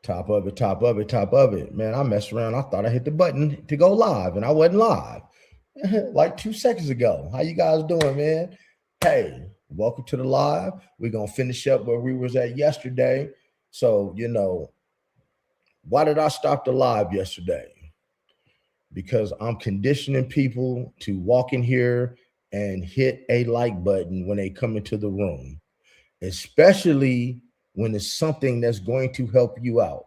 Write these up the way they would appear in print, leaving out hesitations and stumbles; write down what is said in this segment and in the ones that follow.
Top of it, top of it, top of it. Man, I messed around. I thought I hit the button to go live, and I wasn't live like 2 seconds ago. How you guys doing, man? Hey, welcome to the live. We're gonna finish up where we was at yesterday. So, why did I stop the live yesterday? Because I'm conditioning people to walk in here and hit a like button when they come into the room, especially when it's something that's going to help you out.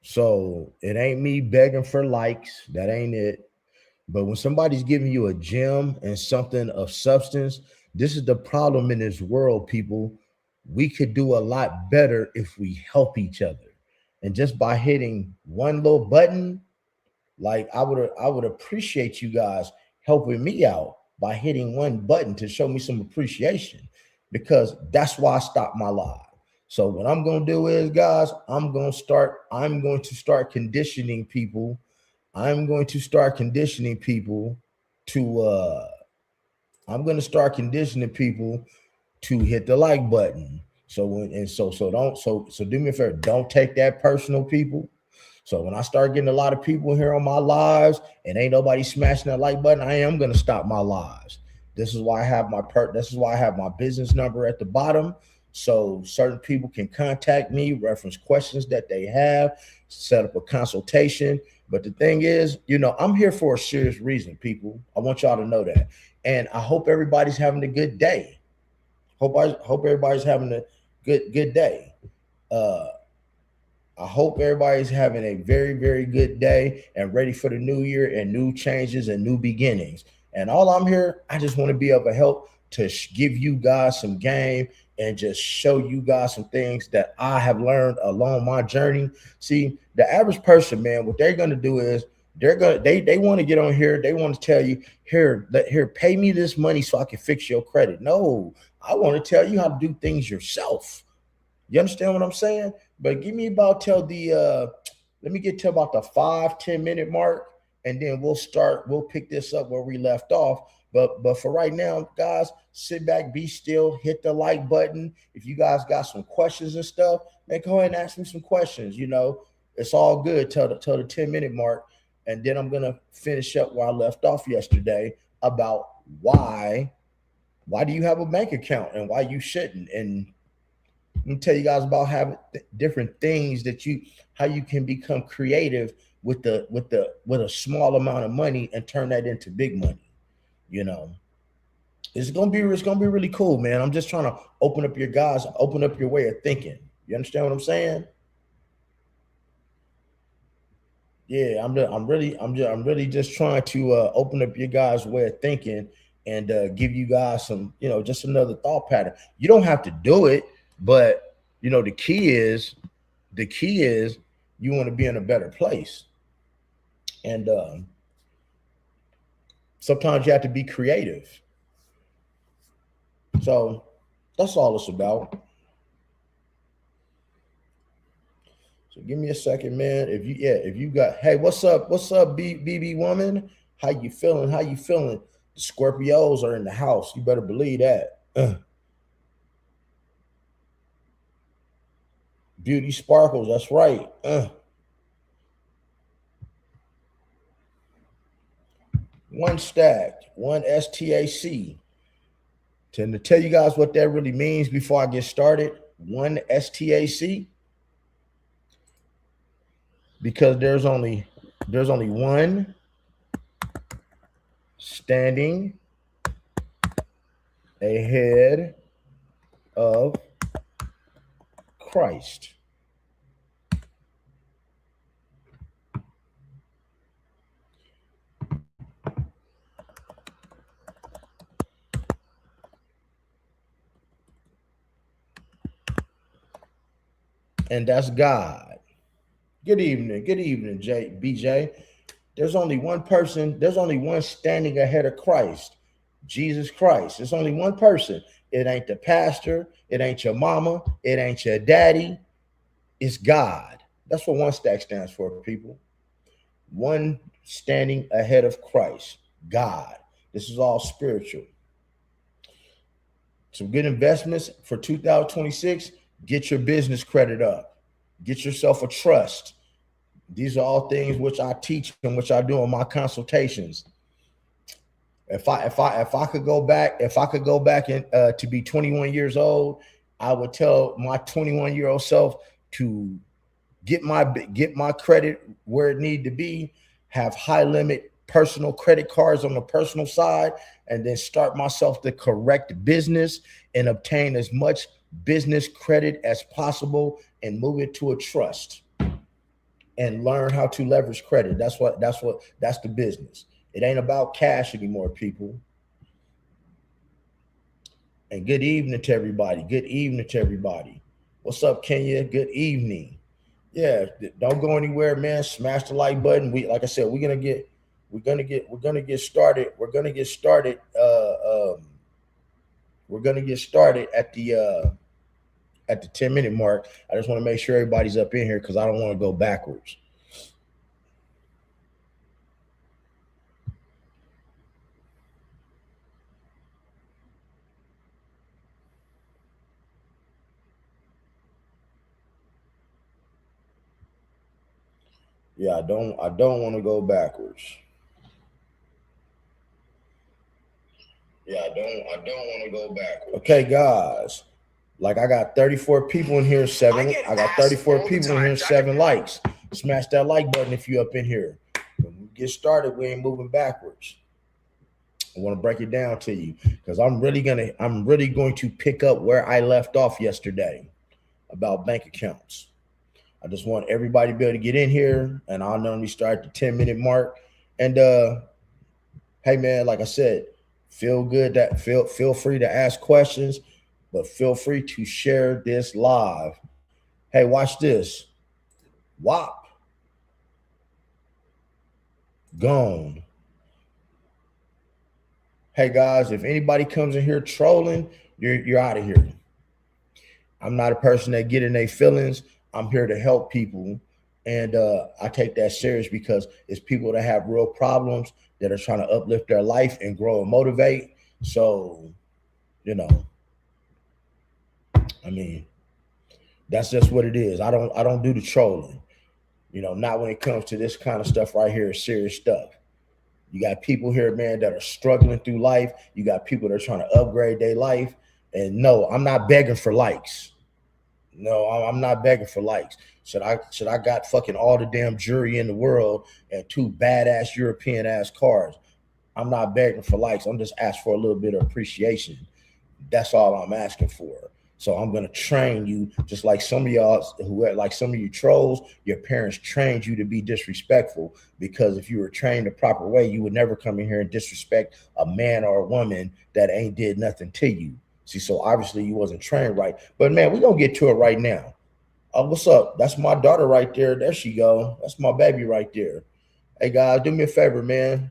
So it ain't me begging for likes. That ain't it. But when somebody's giving you a gem and something of substance, this is the problem in this world, people. We could do a lot better if we help each other. And just by hitting one little button, like I would appreciate you guys helping me out by hitting one button to show me some appreciation, because that's why I stopped my live. So what I'm going to do is, guys, I'm going to start conditioning people. I'm going to start conditioning people to I'm going to start conditioning people to hit the like button. So when and so don't so do me a favor, don't take that personal, people. So when I start getting a lot of people here on my lives and ain't nobody smashing that like button, I am going to stop my lives. This is why I have my business number at the bottom, so certain people can contact me, reference questions that they have, set up a consultation. But the thing is, I'm here for a serious reason, people. I want y'all to know that. And I hope everybody's having a good day. Hope everybody's having a good day. Uh I hope everybody's having a very, very good day and ready for the new year and new changes and new beginnings. And all I'm here, I just want to be able to help to give you guys some game and just show you guys some things that I have learned along my journey. See, the average person, man, what they're going to do is they want to get on here. They want to tell you, here, pay me this money so I can fix your credit. No, I want to tell you how to do things yourself. You understand what I'm saying? But give me about till the let me get to about the 5-10 minute mark, and then we'll pick this up where we left off. But for right now, guys, sit back, be still, hit the like button. If you guys got some questions and stuff, man, go ahead and ask me some questions. It's all good till the 10-minute mark. And then I'm gonna finish up where I left off yesterday about why do you have a bank account and why you shouldn't. And let me tell you guys about having different things how you can become creative with a small amount of money and turn that into big money. You know, it's gonna be really cool, man. I'm just trying to open up your way of thinking. You understand what I'm saying? Yeah, I'm really just trying to open up your guys' way of thinking and give you guys some, just another thought pattern. You don't have to do it, but the key is you want to be in a better place, and sometimes you have to be creative. So that's all it's about. So give me a second, man. If you got, hey, what's up, BB woman? How you feeling? The Scorpios are in the house. You better believe that. Beauty sparkles. That's right. One stacked, one STAC. To tell you guys what that really means before I get started, one STAC, because there's only one standing ahead of Christ. And that's God. Good evening, BJ. There's only one standing ahead of Christ, Jesus Christ. There's only one person. It ain't the pastor, it ain't your mama, it ain't your daddy, it's God. That's what one stack stands for, people. One standing ahead of Christ, God. This is all spiritual. Some good investments for 2026. Get your business credit up. Get yourself a trust. These are all things which I teach and which I do in my consultations. If I could go back, and to be 21 years old, I would tell my 21-year-old self to get my credit where it need to be, have high limit personal credit cards on the personal side, and then start myself the correct business and obtain as much business credit as possible and move it to a trust and learn how to leverage credit. That's the business. It ain't about cash anymore, people. And good evening to everybody. Good evening to everybody. What's up, Kenya? Good evening. Yeah, don't go anywhere, man. Smash the like button. Like I said, we're gonna get started. We're gonna get started at the 10-minute mark. I just want to make sure everybody's up in here because I don't want to go backwards. Yeah, I don't want to go backwards. Yeah, I don't want to go backwards. Okay, guys. Like I got 34 people in here, I got 34 people in here, 7 likes. Smash that like button if you up in here. When we get started, we ain't moving backwards. I want to break it down to you because I'm really going to pick up where I left off yesterday about bank accounts. I just want everybody to be able to get in here, and I'll normally start at the 10-minute mark. And hey man, like I said, feel free to ask questions, but feel free to share this live. Hey, watch this. WAP. Gone. Hey guys, if anybody comes in here trolling, you're out of here. I'm not a person that get in their feelings. I'm here to help people. And I take that serious because it's people that have real problems that are trying to uplift their life and grow and motivate. So, I mean, that's just what it is. I don't do the trolling. Not when it comes to this kind of stuff right here, serious stuff. You got people here, man, that are struggling through life. You got people that are trying to upgrade their life. And no, I'm not begging for likes. No, I'm not begging for likes. Should I got fucking all the damn jewelry in the world and 2 badass European ass cars? I'm not begging for likes. I'm just asking for a little bit of appreciation. That's all I'm asking for. So I'm gonna train you, just like some of y'all like some of you trolls, your parents trained you to be disrespectful, because if you were trained the proper way, you would never come in here and disrespect a man or a woman that ain't did nothing to you. See, so obviously you wasn't trained right. But man, we're gonna get to it right now. What's up? That's my daughter right there. There she go. That's my baby right there. Hey guys, do me a favor, man.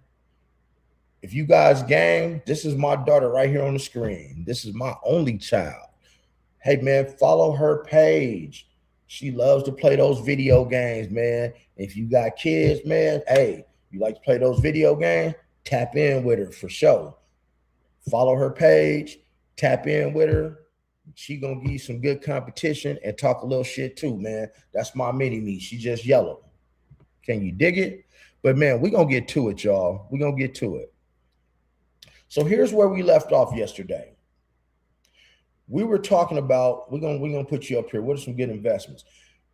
If you guys gang, this is my daughter right here on the screen. This is my only child. Hey man, follow her page. She loves to play those video games, man. If you got kids, man, hey, you like to play those video games, tap in with her for sure. Follow her page, tap in with her. She gonna give you some good competition and talk a little shit too, man. That's my mini-me. She just yellow. Can you dig it? But man, we're gonna get to it, y'all. We're gonna get to it. So here's where we left off yesterday. We were talking about, we're gonna put you up here. What are some good investments?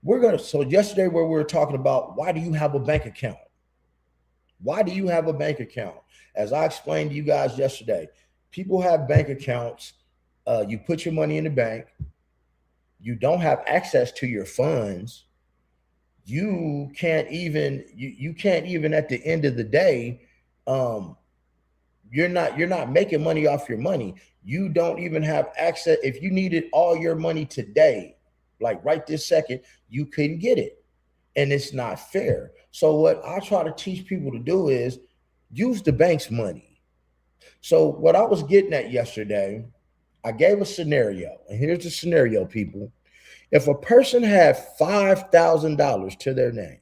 So yesterday where we were talking about, why do you have a bank account? Why do you have a bank account? As I explained to you guys yesterday, people have bank accounts. You put your money in the bank. You don't have access to your funds. You can't even at the end of the day, you're not making money off your money. You don't even have access. If you needed all your money today, like right this second, you couldn't get it. And it's not fair. So what I try to teach people to do is use the bank's money. So what I was getting at yesterday, I gave a scenario. And here's the scenario, people. If a person had $5,000 to their name,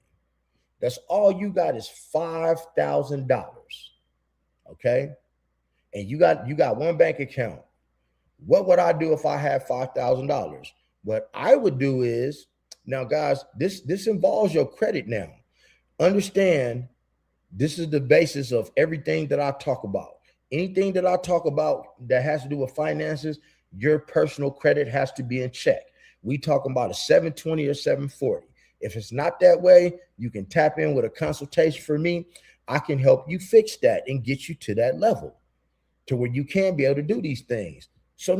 that's all you got is $5,000. Okay? And you got one bank account. What would I do if I had $5,000? What I would do is, Now, guys, this involves your credit now. Understand, this is the basis of everything that I talk about. Anything that I talk about that has to do with finances, your personal credit has to be in check. We talking about a 720 or 740. If it's not that way, you can tap in with a consultation for me. I can help you fix that and get you to that level to where you can be able to do these things. So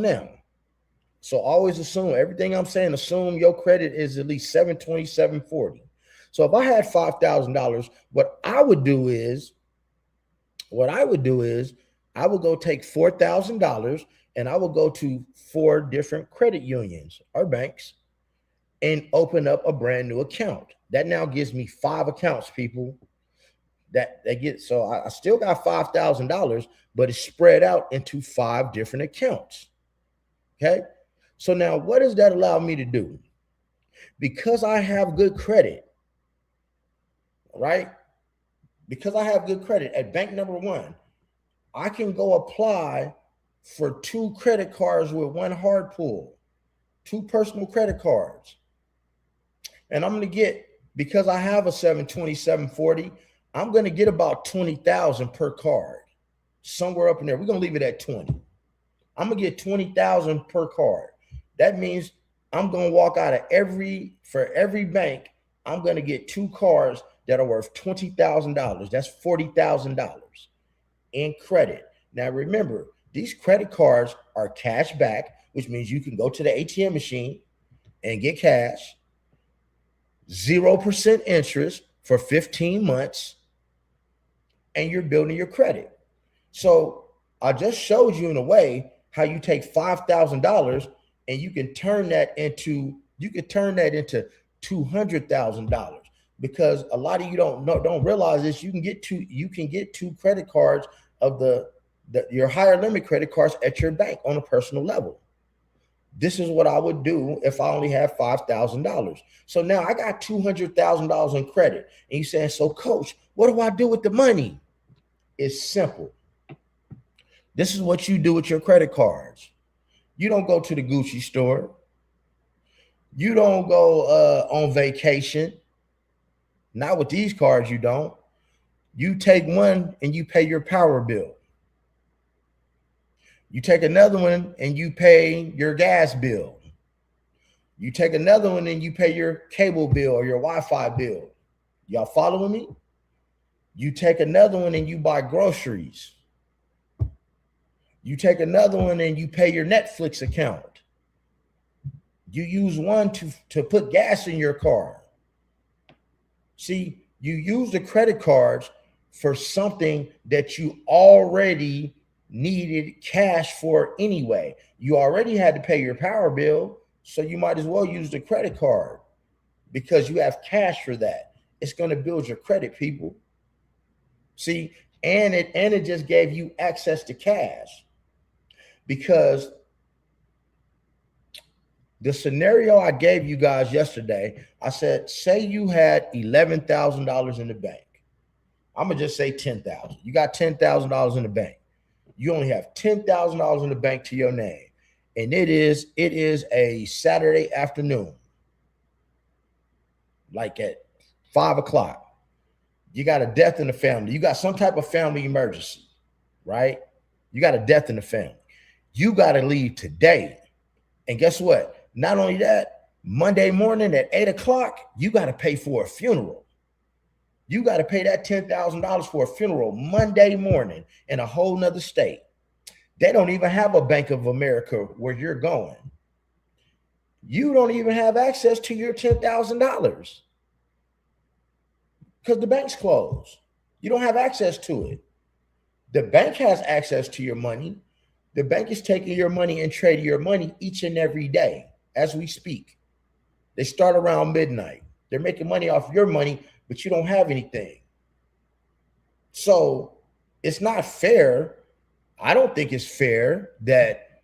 always assume everything I'm saying, assume your credit is at least 720, 740. So if I had $5,000, what I would do is I would go take $4,000 and I would go to 4 different credit unions or banks and open up a brand new account. That now gives me 5 accounts, people. That they get, so I still got $5,000, but it's spread out into 5 different accounts. Okay. So now what does that allow me to do? Because I have good credit, right? Because I have good credit at bank number 1, I can go apply for 2 credit cards with 1 hard pull, 2 personal credit cards. And I'm going to get, because I have a 720, 740, I'm going to get about 20,000 per card, somewhere up in there. We're going to leave it at 20. I'm going to get 20,000 per card. That means I'm going to walk out of for every bank, I'm going to get 2 cards that are worth $20,000. That's $40,000 in credit. Now, remember, these credit cards are cash back, which means you can go to the ATM machine and get cash, 0% interest for 15 months, and you're building your credit. So I just showed you in a way how you take $5,000 and you can turn that into $200,000, because a lot of you don't realize this. You can get 2 credit cards of your higher limit credit cards at your bank on a personal level. This is what I would do if I only had $5,000. So now I got $200,000 in credit. And you're saying, so coach, what do I do with the money? It's simple. This is what you do with your credit cards. You don't go to the Gucci store. You don't go on vacation. Not with these cards, you don't. You take one and you pay your power bill. You take another one and you pay your gas bill. You take another one and you pay your cable bill or your Wi-Fi bill. Y'all following me? You take another one and you buy groceries. You take another one and you pay your Netflix account. You use one to put gas in your car. See, you use the credit cards for something that you already needed cash for anyway. You already had to pay your power bill, so you might as well use the credit card because you have cash for that. It's going to build your credit, people. See, and it just gave you access to cash, because the scenario I gave you guys yesterday, I said, say you had $11,000 in the bank. I'm going to just say 10,000. You got $10,000 in the bank. You only have $10,000 in the bank to your name. And it is a Saturday afternoon, like at 5 o'clock. You got a death in the family. You got some type of family emergency, right? You got a death in the family. You got to leave today. And guess what? Not only that, Monday morning at 8 o'clock, you got to pay for a funeral. You got to pay that $10,000 for a funeral Monday morning in a whole nother state. They don't even have a Bank of America where you're going. You don't even have access to your $10,000 because the bank's closed. You don't have access to it. The bank has access to your money. The bank is taking your money and trading your money each and every day as we speak. They start around midnight. They're making money off your money, but you don't have anything. So it's not fair. I don't think it's fair that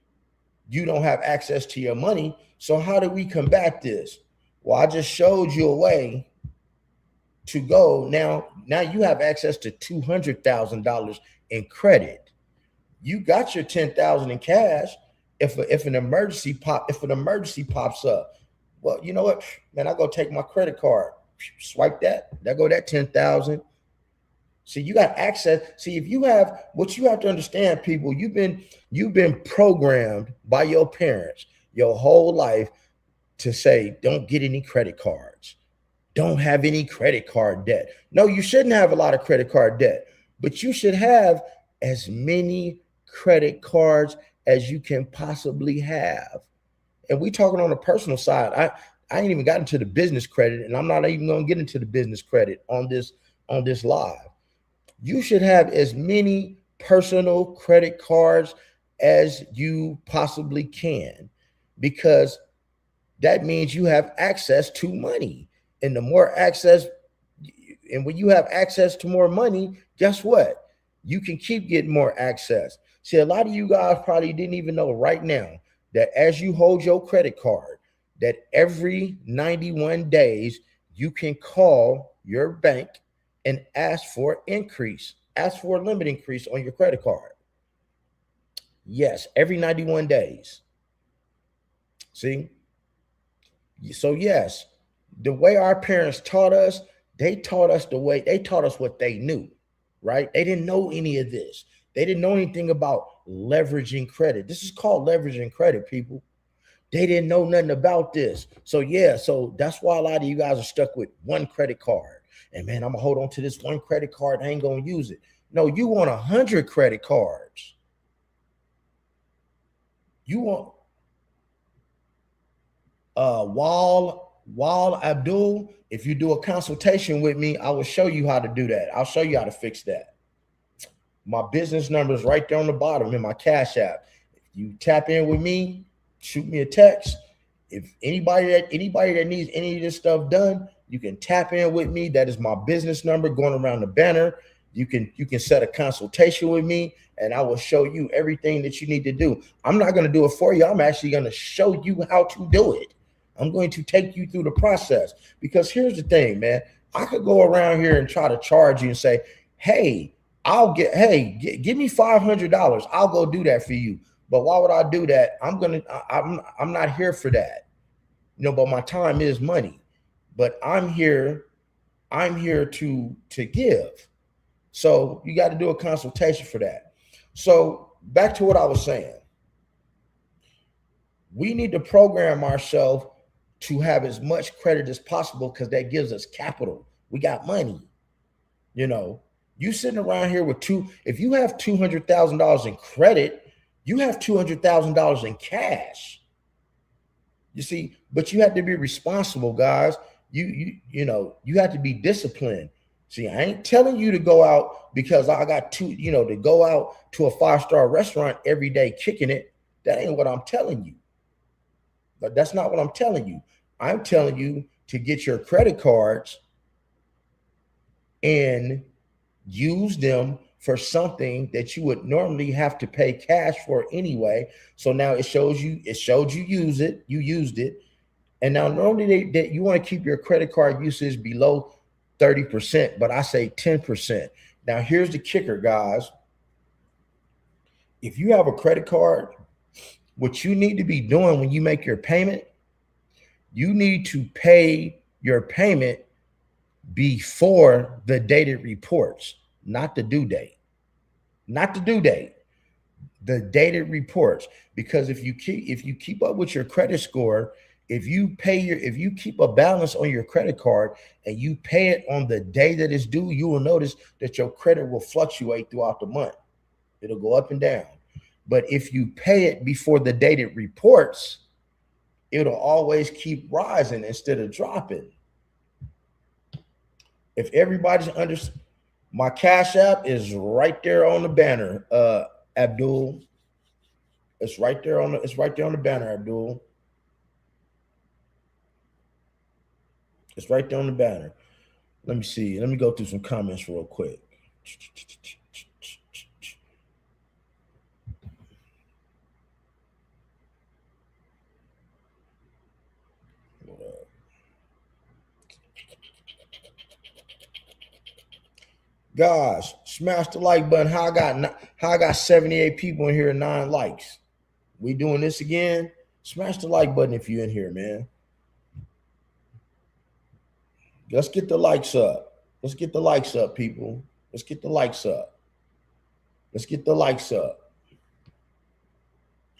you don't have access to your money. So how do we combat this? Well, I just showed you a way to go. Now you have access to $200,000 in credit. You got your $10,000 in cash. If an emergency pops up, Well, you know what, man, I go take my credit card, swipe that. There go that 10,000. See, you got access. See, if you have what you have to understand, people, you've been programmed by your parents your whole life to say, don't get any credit cards. Don't have any credit card debt. No, you shouldn't have a lot of credit card debt, but you should have as many credit cards as you can possibly have. And we talking on the personal side. I ain't even gotten to the business credit, and I'm not even gonna get into the business credit on this live. You should have as many personal credit cards as you possibly can, because that means you have access to money. And the more access, and when you have access to more money, guess what? You can keep getting more access. See, a lot of you guys probably didn't even know right now that as you hold your credit card, that every 91 days you can call your bank and ask for increase, ask for a limit increase on your credit card. Yes, every 91 days. See? So yes, the way our parents taught us, they taught us what they knew, right? They didn't know any of this. They didn't know anything about leveraging credit. This is called leveraging credit, people. They didn't know nothing about this. So yeah, so that's why a lot of you guys are stuck with one credit card. And man, I'm gonna hold on to this one credit card. I ain't gonna use it. No, you want 100 credit cards. You want Wal Abdul, if you do a consultation with me, I will show you how to do that. I'll show you how to fix that. My business number is right there on the bottom in my Cash App. If you tap in with me, shoot me a text. If anybody that needs any of this stuff done, you can tap in with me. That is my business number going around the banner. You can set a consultation with me, and I will show you everything that you need to do. I'm not going to do it for you. I'm actually going to show you how to do it. I'm going to take you through the process, because here's the thing, man. I could go around here and try to charge you and say, hey, give me $500. I'll go do that for you. But why would I do that? I'm not here for that. But my time is money. But I'm here to give. So you got to do a consultation for that. So back to what I was saying. We need to program ourselves to have as much credit as possible, because that gives us capital. We got money. You sitting around here with if you have $200,000 in credit, you have $200,000 in cash. You see, but you have to be responsible, guys. You have to be disciplined. See, I ain't telling you to go out because I got to go out to a 5-star restaurant every day kicking it. That ain't what I'm telling you. But that's not what I'm telling you. I'm telling you to get your credit cards and use them for something that you would normally have to pay cash for anyway. So now it showed you use it, you used it. And now normally that you want to keep your credit card usage below 30%, but I say 10%. Now here's the kicker, guys. If you have a credit card, what you need to be doing when you make your payment, you need to pay your payment before the date it reports, not the due date. Not the due date, the date it reports. Because if you keep up with your credit score, if you keep a balance on your credit card and you pay it on the day that it's due, you will notice that your credit will fluctuate throughout the month. It'll go up and down. But if you pay it before the date it reports, it'll always keep rising instead of dropping. If everybody's my Cash App is right there on the banner, Abdul. It's right there on the banner, Abdul. It's right there on the banner. Let me see. Let me go through some comments real quick. Guys, smash the like button. How I got 78 people in here and 9 likes. We doing this again? Smash the like button if you're in here, man. Let's get the likes up. Let's get the likes up, people. Let's get the likes up. Let's get the likes up.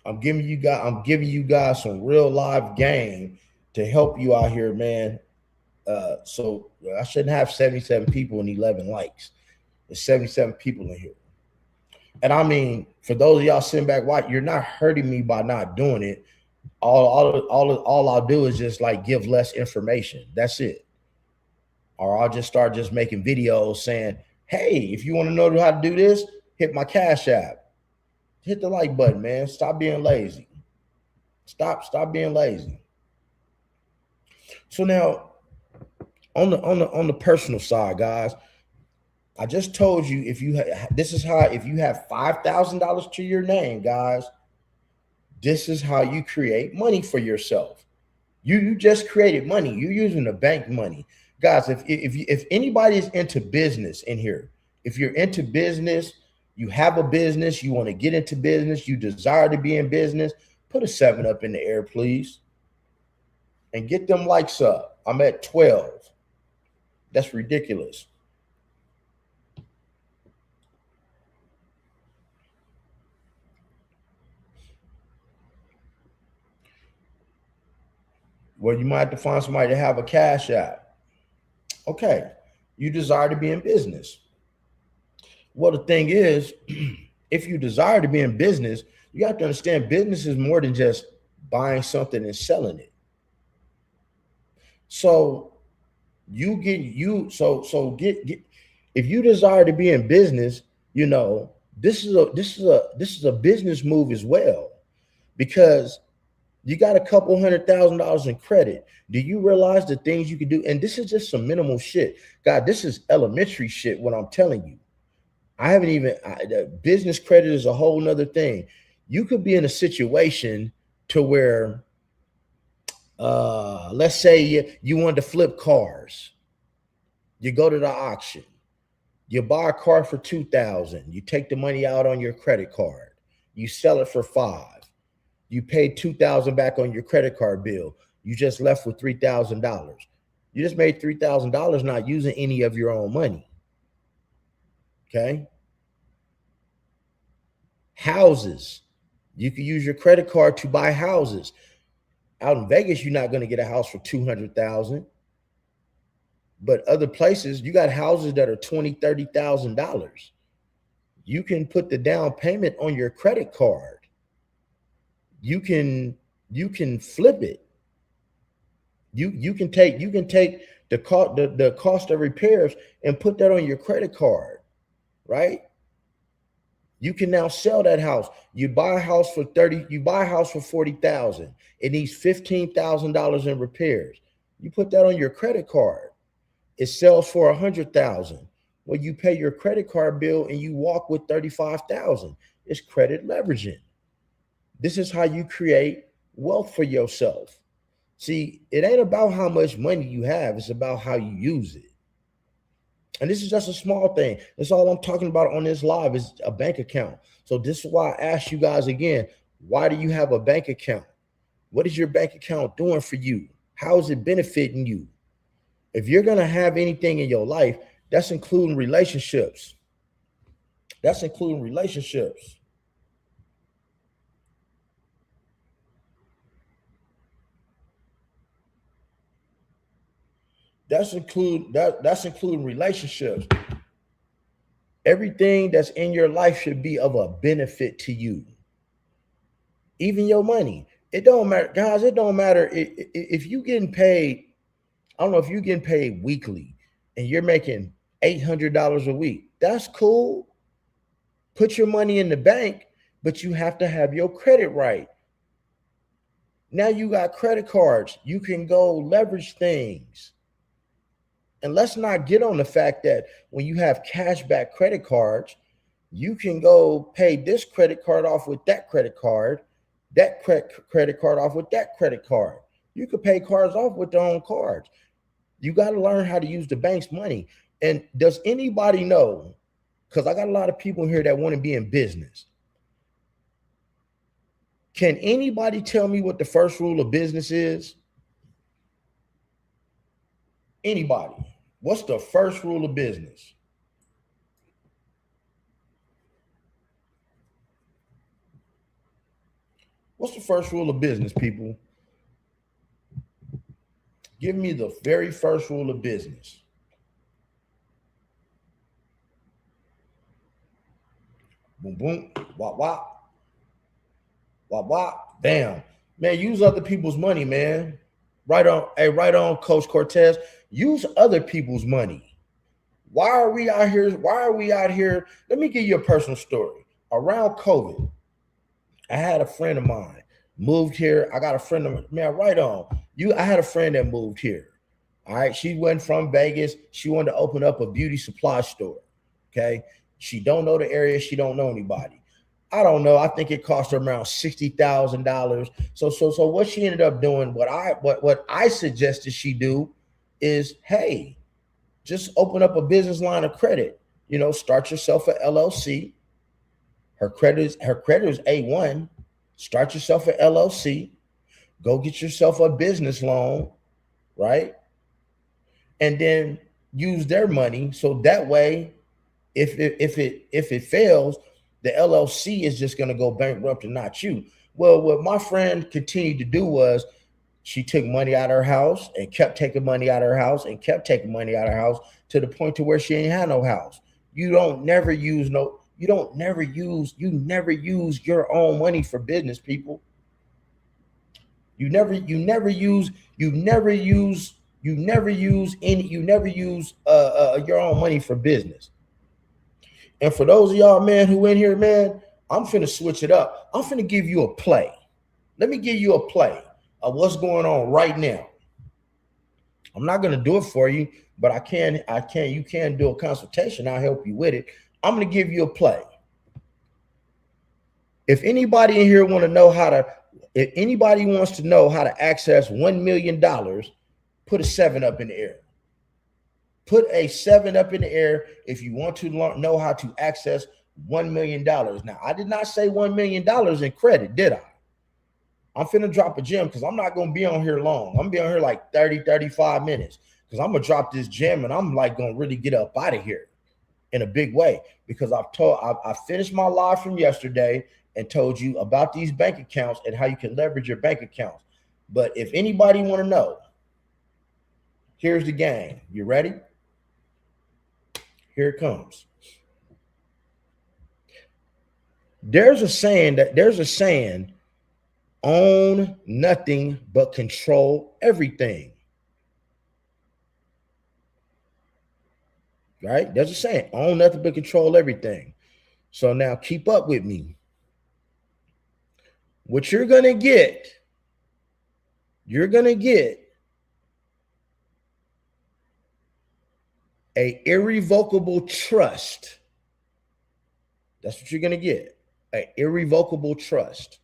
I'm giving you guys some real live game to help you out here, man. So I shouldn't have 77 people and 11 likes. There's 77 people in here. And I mean, for those of y'all sitting back watching, you're not hurting me by not doing it. All I'll do is just like give less information. That's it. Or I'll just start just making videos saying, hey, if you want to know how to do this, hit my Cash App. Hit the like button, man. Stop being lazy. Stop being lazy. So now on the personal side, guys, I just told you if you this is how if you have $5,000 to your name, guys, this is how you create money for yourself. You just created money. You're using the bank money, guys. If anybody is into business in here, if you're into business, you have a business, you want to get into business, you desire to be in business, put a 7 up in the air, please, and get them likes up. I'm at 12. That's ridiculous. Well, you might have to find somebody to have a Cash App. Okay, you desire to be in business. Well, the thing is, if you desire to be in business, you have to understand business is more than just buying something and selling it. So you get you so get if you desire to be in business, you know, this is a business move as well, because you got a couple $100,000 in credit. Do you realize the things you can do? And this is just some minimal shit. God, this is elementary shit, what I'm telling you. I haven't even, the business credit is a whole nother thing. You could be in a situation to where, let's say you wanted to flip cars. You go to the auction. You buy a car for 2,000. You take the money out on your credit card. You sell it for 5. You paid 2,000 back on your credit card bill. You just left with $3,000. You just made $3,000 not using any of your own money. Okay. Houses. You can use your credit card to buy houses. Out in Vegas, you're not going to get a house for 200,000. But other places, you got houses that are $20,000, $30,000. You can put the down payment on your credit card. You can flip it. You can take the cost of repairs and put that on your credit card, right? You can now sell that house. You buy a house for 30, you buy a house for 40,000. It needs $15,000 in repairs. You put that on your credit card. It sells for 100,000. Well, you pay your credit card bill and you walk with 35,000. It's credit leveraging. This is how you create wealth for yourself. See, it ain't about how much money you have, it's about how you use it. And this is just a small thing. That's all I'm talking about on this live is a bank account. So this is why I ask you guys again, why do you have a bank account? What is your bank account doing for you? How is it benefiting you? If you're going to have anything in your life, that's including relationships. That's including relationships. That's including relationships. Everything that's in your life should be of a benefit to you. Even your money. It don't matter, guys. It don't matter if you getting paid. I don't know if you're getting paid weekly and you're making $800 a week. That's cool. Put your money in the bank, but you have to have your credit right. Now you got credit cards. You can go leverage things. And let's not get on the fact that when you have cashback credit cards, you can go pay this credit card off with that credit card, that credit card off with that credit card. You could pay cards off with their own cards. You got to learn how to use the bank's money. And does anybody know? Because I got a lot of people here that want to be in business. Can anybody tell me what the first rule of business is? Anybody. What's the first rule of business? What's the first rule of business, people? Give me the very first rule of business. Boom, boom, wop, wop, wop, wop. Damn, man, use other people's money, man. Right on, hey, right on, Coach Cortez. Use other people's money. Why are we out here? Why are we out here? Let me give you a personal story. Around COVID, I had a friend of mine moved here. I got a friend of man, right on. I had a friend that moved here. All right. She went from Vegas. She wanted to open up a beauty supply store. Okay. She don't know the area. She don't know anybody. I don't know. I think it cost her around $60,000. So what she ended up doing, what I suggested she do is, hey, just open up a business line of credit. You know, start yourself an LLC. Her credit is A1. Start yourself an LLC. Go get yourself a business loan, right? And then use their money. So that way, if it fails, the LLC is just going to go bankrupt and not you. Well, what my friend continued to do was she took money out of her house and kept taking money out of her house and kept taking money out of her house to the point to where she ain't had no house. You never use your own money for business, people. You never use your own money for business. And for those of y'all, man, who in here, man, I'm finna switch it up. I'm finna give you a play. Let me give you a play of what's going on right now. I'm not gonna do it for you, but you can do a consultation. I'll help you with it. I'm gonna give you a play. If anybody in here if anybody wants to know how to access $1 million, put a 7 up in the air. Put a 7 up in the air if you want to know how to access $1 million. Now, I did not say $1 million in credit, did I? I'm finna drop a gem because I'm not going to be on here long. I'm going to be on here like 30, 35 minutes because I'm going to drop this gem and I'm like going to really get up out of here in a big way because I finished my live from yesterday and told you about these bank accounts and how you can leverage your bank accounts. But if anybody want to know, here's the game. You ready? Here it comes. There's a saying, own nothing but control everything. Right? There's a saying, own nothing but control everything. So now keep up with me. What you're going to get an irrevocable trust. That's what you're going to get, an irrevocable trust.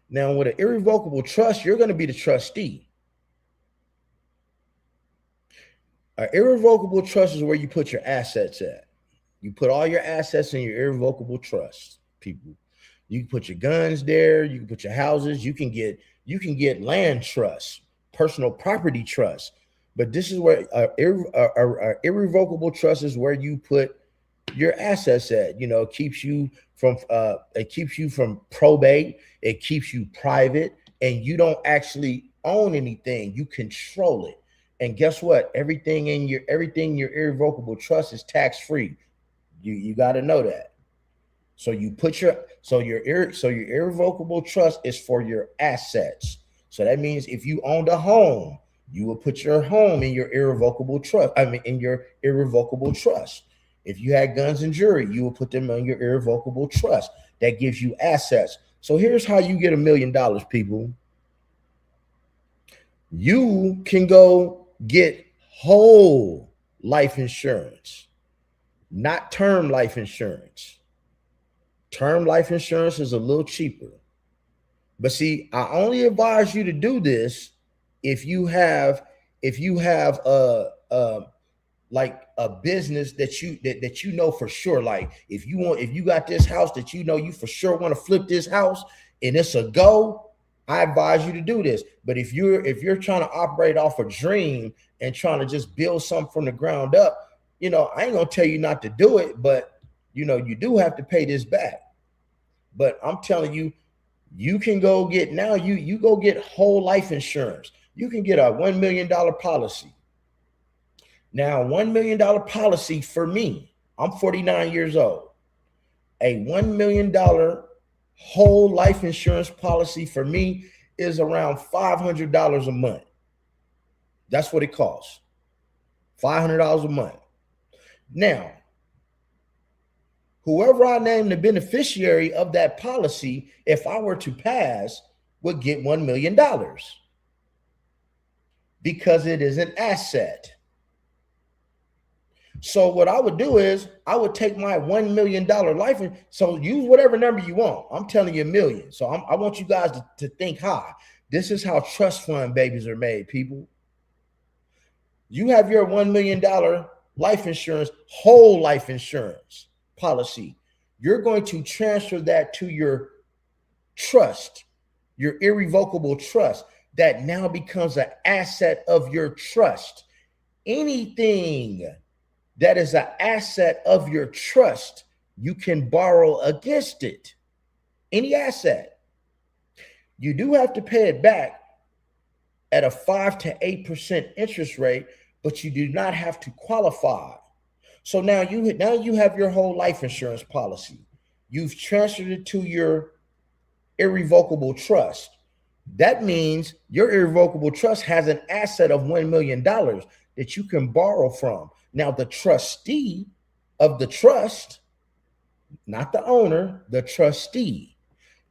Now, with an irrevocable trust, you're going to be the trustee. An irrevocable trust is where you put your assets at. You put all your assets in your irrevocable trust, people. You can put your guns there. You can put your houses. You can get land trust, personal property trust. But this is where irrevocable trust is where you put your assets at. You know, it keeps you from probate. It keeps you private, and you don't actually own anything. You control it. And guess what? Everything in your irrevocable trust is tax free. You got to know that. So you put your irrevocable trust is for your assets. So that means if you owned a home, you will put your home in your irrevocable trust. In your irrevocable trust. If you had guns and jewelry, you will put them in your irrevocable trust. That gives you assets. So here's how you get $1 million, people. You can go get whole life insurance, not term life insurance. Term life insurance is a little cheaper. But see, I only advise you to do this if you have like a business that you know for sure. Like if you got this house that you know you for sure want to flip this house and it's a go, I advise you to do this. But if you're trying to operate off a dream and trying to just build something from the ground up, I ain't gonna tell you not to do it, but you do have to pay this back. But I'm telling you, you can go get now. You go get whole life insurance. You can get a $1 million policy. Now, $1 million policy for me, I'm 49 years old. A $1 million whole life insurance policy for me is around $500 a month. That's what it costs. $500 a month. Now, whoever I name the beneficiary of that policy, if I were to pass, would get $1 million because it is an asset. So what I would do is I would take my $1 million life. So use whatever number you want. I'm telling you a million. So I want you guys to think high. This is how trust fund babies are made, people. You have your $1 million life insurance, whole life insurance policy. You're going to transfer that to your trust, your irrevocable trust that now becomes an asset of your trust. Anything that is an asset of your trust, you can borrow against it. Any asset. You do have to pay it back at a 5 to 8% interest rate, but you do not have to qualify. So now you have your whole life insurance policy. You've transferred it to your irrevocable trust. That means your irrevocable trust has an asset of $1 million that you can borrow from. Now, the trustee of the trust, not the owner, the trustee,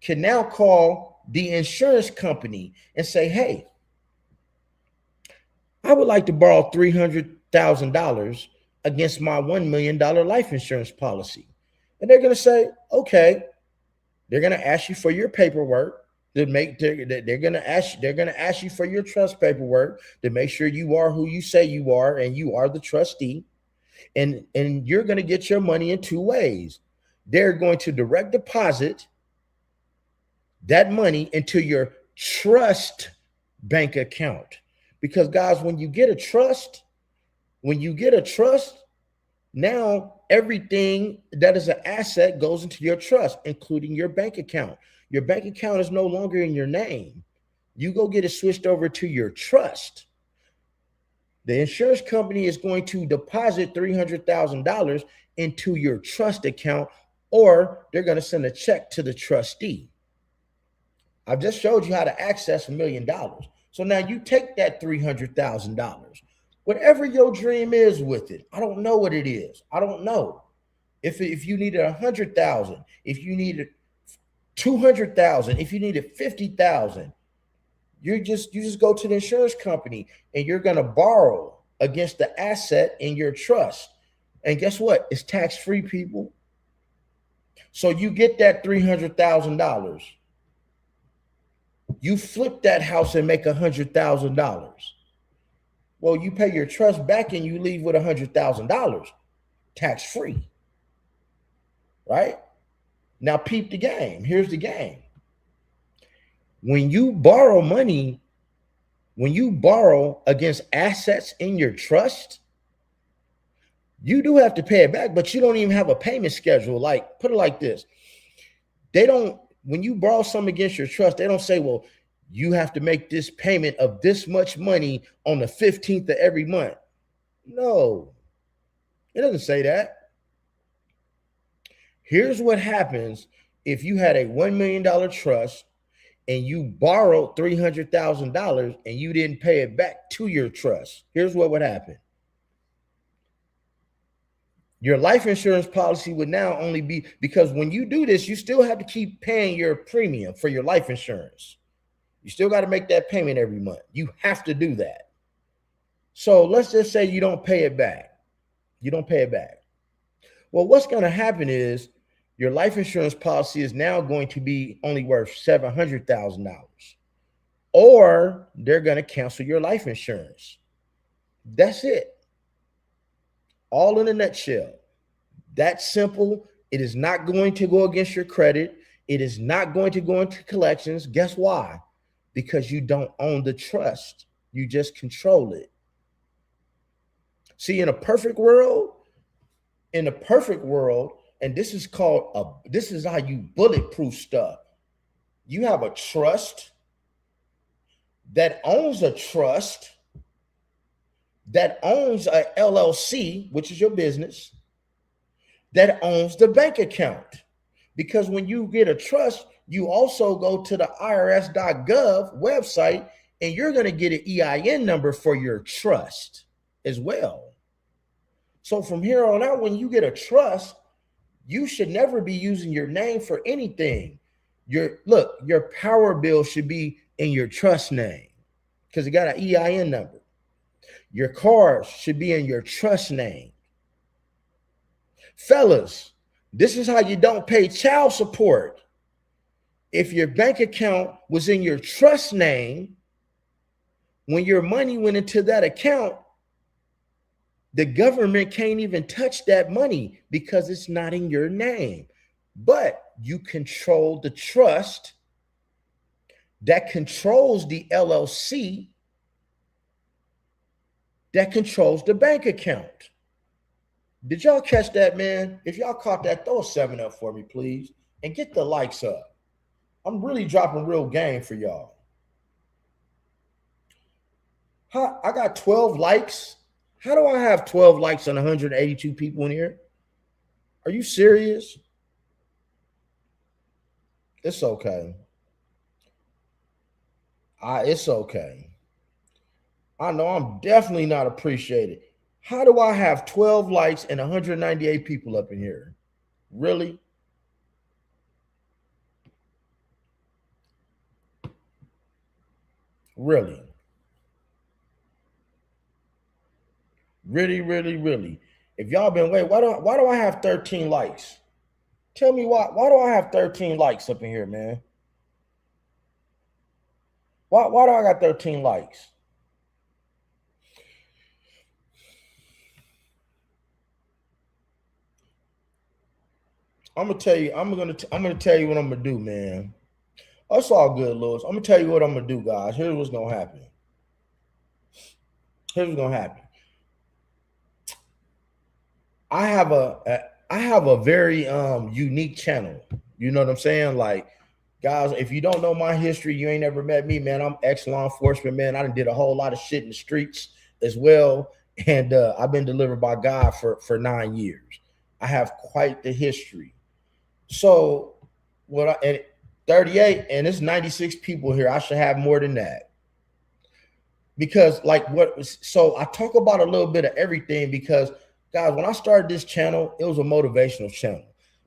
can now call the insurance company and say, hey, I would like to borrow $300,000 against my $1 million life insurance policy. And they're going to say, okay. They're going to ask you for your paperwork. They're going to ask you for your trust paperwork to make sure you are who you say you are and you are the trustee. And you're going to get your money in two ways. They're going to direct deposit that money into your trust bank account. Because guys, when you get a trust, now everything that is an asset goes into your trust, including your bank account. Your bank account is no longer in your name. You go get it switched over to your trust. The insurance company is going to deposit $300,000 into your trust account, or they're going to send a check to the trustee. I've just showed you how to access $1 million. So now you take that $300,000, whatever your dream is with it. I don't know what it is. I don't know. If you needed 100,000, if you needed 200,000, if you needed 50,000, you just go to the insurance company and you're going to borrow against the asset in your trust. And guess what? It's tax-free, people. So you get that $300,000. You flip that house and make $100,000. Well, you pay your trust back and you leave with $100,000 tax-free. Right? Now peep the game. Here's the game. When you borrow money, when you borrow against assets in your trust, you do have to pay it back, but you don't even have a payment schedule. Like, put it like this. When you borrow something against your trust, they don't say, well, you have to make this payment of this much money on the 15th of every month. No, it doesn't say that. Here's what happens if you had a $1 million trust and you borrowed $300,000 and you didn't pay it back to your trust. Here's what would happen. Your life insurance policy would now only be, because when you do this, you still have to keep paying your premium for your life insurance. You still got to make that payment every month. You have to do that. So let's just say you don't pay it back. You don't pay it back. Well, what's going to happen is your life insurance policy is now going to be only worth $700,000, or they're going to cancel your life insurance. That's it. All in a nutshell. That's simple. It is not going to go against your credit. It is not going to go into collections. Guess why? because you don't own the trust. You just control it. See, in a perfect world, and this is this is how you bulletproof stuff. You have a trust that owns a trust that owns a LLC, which is your business, that owns the bank account. Because when you get a trust, you also go to the irs.gov website and you're going to get an EIN number for your trust as well. So from here on out, when you get a trust, you should never be using your name for anything. Your power bill should be in your trust name because it got an EIN number. Your cars should be in your trust name. Fellas, this is how you don't pay child support. If your bank account was in your trust name, when your money went into that account, the government can't even touch that money because it's not in your name. But you control the trust that controls the LLC that controls the bank account. Did y'all catch that, man? If y'all caught that, throw a 7 up for me, please. And get the likes up. I'm really dropping real game for y'all. I got 12 likes. How do I have 12 likes on 182 people in here? Are you serious? It's okay. It's okay. I know I'm definitely not appreciated. How do I have 12 likes and 198 people up in here? Really? Really? Really, really, really. If y'all been waiting, why do I have 13 likes? Tell me why do I have 13 likes up in here, man? Why do I got 13 likes? I'm gonna tell you what I'm gonna do, man. That's all good, Lewis. I'm gonna tell you what I'm gonna do, guys. Here's what's gonna happen. I have a very unique channel. You know what I'm saying? Like, guys, if you don't know my history, you ain't never met me, man. I'm ex-law enforcement, man. I done did a whole lot of shit in the streets as well. And I've been delivered by God for 9 years. I have quite the history. So at 38, and it's 96 people here. I should have more than that. Because so I talk about a little bit of everything because, guys, when I started this channel, it was a motivational channel.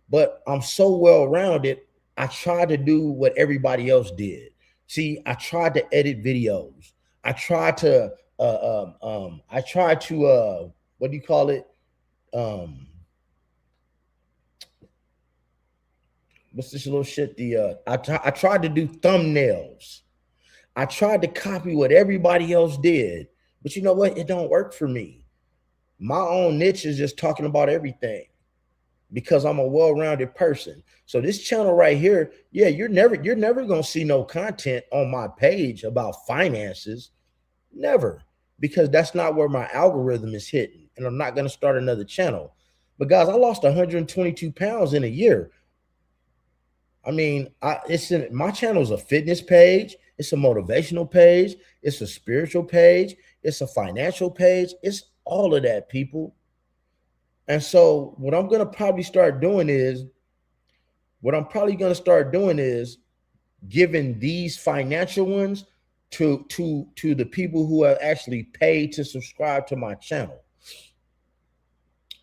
But I'm so well-rounded, I tried to do what everybody else did. See, I tried to edit videos. I tried to what do you call it? What's this little shit? I tried to do thumbnails. I tried to copy what everybody else did, but you know what? It don't work for me. My own niche is just talking about everything because I'm a well-rounded person. So this channel right here, yeah, you're never gonna see no content on my page about finances, never, because that's not where my algorithm is hitting, and I'm not gonna start another channel. But guys, I lost 122 pounds in a year. I mean, my channel is a fitness page. It's a motivational page. It's a spiritual page. It's a financial page. It's all of that, people. And so what I'm going to probably start doing is giving these financial ones to the people who have actually paid to subscribe to my channel.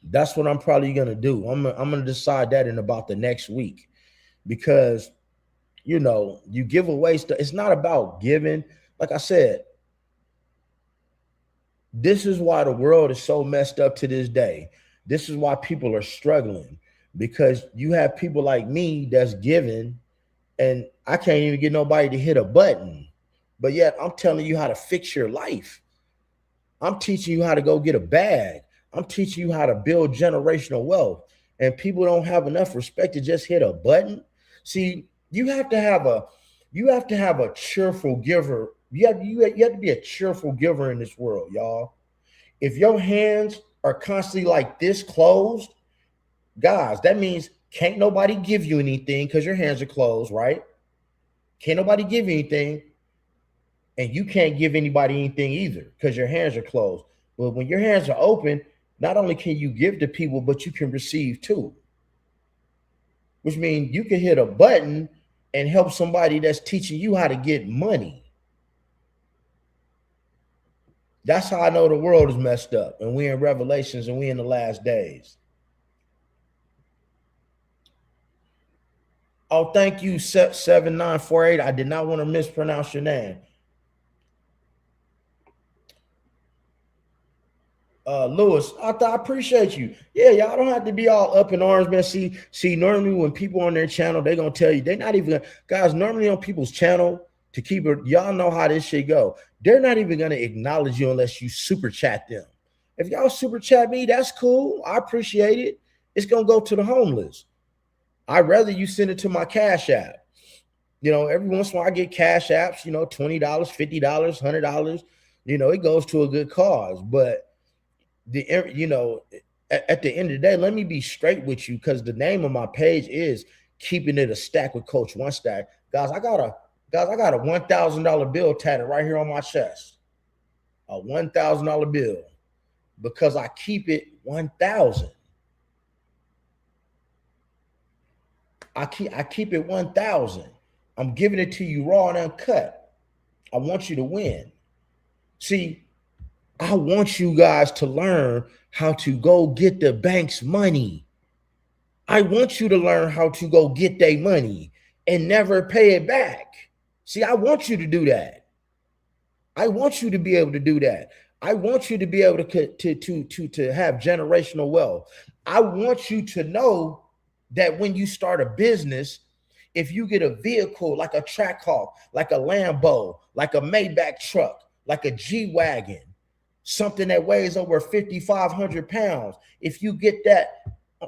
That's what I'm probably going to do. I'm going to decide that in about the next week. Because, you know, you give away stuff. It's not about giving. Like I said, this is why the world is so messed up to this day. This is why people are struggling, because you have people like me that's giving, and I can't even get nobody to hit a button. But yet I'm telling you how to fix your life. I'm teaching you how to go get a bag. I'm teaching you how to build generational wealth. And people don't have enough respect to just hit a button. See, you have to have You have to have a cheerful giver. You have to be a cheerful giver in this world, y'all. If your hands are constantly like this closed, guys, that means can't nobody give you anything because your hands are closed, right? Can't nobody give you anything, and you can't give anybody anything either because your hands are closed. But when your hands are open, not only can you give to people, but you can receive too. Which means you can hit a button and help somebody that's teaching you how to get money. That's how I know the world is messed up, and we're in Revelations, and we're in the last days. Oh, thank you, 7948. I did not want to mispronounce your name. Lewis, I appreciate you. Yeah, y'all don't have to be all up in arms, man. See, normally when people on their channel, they're gonna tell you they're not even guys. Normally on people's channel to keep it, y'all know how this shit go. They're not even gonna acknowledge you unless you super chat them. If y'all super chat me, that's cool. I appreciate it. It's gonna go to the homeless. I'd rather you send it to my Cash App. You know, every once in a while I get Cash Apps. You know, $20, $50, $100. You know, it goes to a good cause, but at the end of the day, let me be straight with you, because the name of my page is Keeping It a Stack with Coach One Stack. Guys, I got a $1,000 bill tatted right here on my chest. A $1,000 bill, because I keep it 1,000. I keep it 1,000. I'm giving it to you raw and uncut. I want you to win. See, I want you guys to learn how to go get the bank's money. I want you to learn how to go get their money and never pay it back. See, I want you to do that. I want you to be able to do that. I want you to be able to have generational wealth. I want you to know that when you start a business, if you get a vehicle like a Trackhawk, like a Lambo, like a Maybach truck, like a G-Wagon, something that weighs over 5,500 pounds, if you get that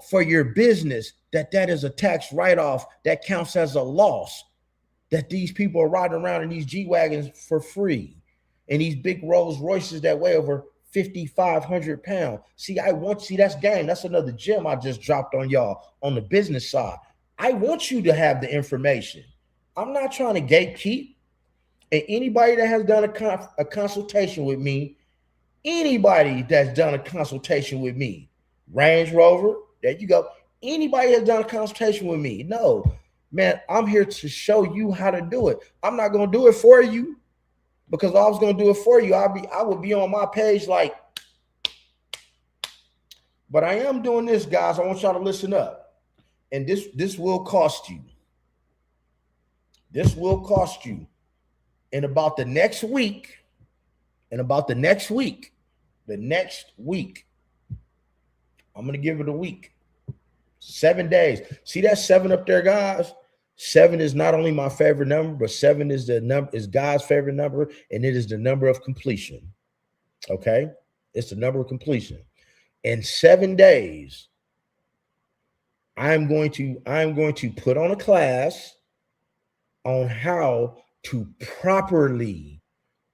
for your business, that is a tax write-off that counts as a loss, that these people are riding around in these G-Wagons for free, and these big Rolls Royces that weigh over 5,500 pounds. See, that's game. That's another gem I just dropped on y'all on the business side. I want you to have the information. I'm not trying to gatekeep. And anybody that has done a consultation with me, anybody that's done a consultation with me, Range Rover, there you go. Anybody that's done a consultation with me, no, man, I'm here to show you how to do it. I'm not going to do it for you, because if I was going to do it for you, I would be on my page like, but I am doing this, guys. I want y'all to listen up. And this will cost you. This will cost you. In about the next week, the next week, I'm going to give it a week, 7 days. See that 7 up there, guys? 7 is not only my favorite number, but 7 is God's favorite number, and it is the number of completion. Okay? It's the number of completion. In 7 days, I'm going to put on a class on how to properly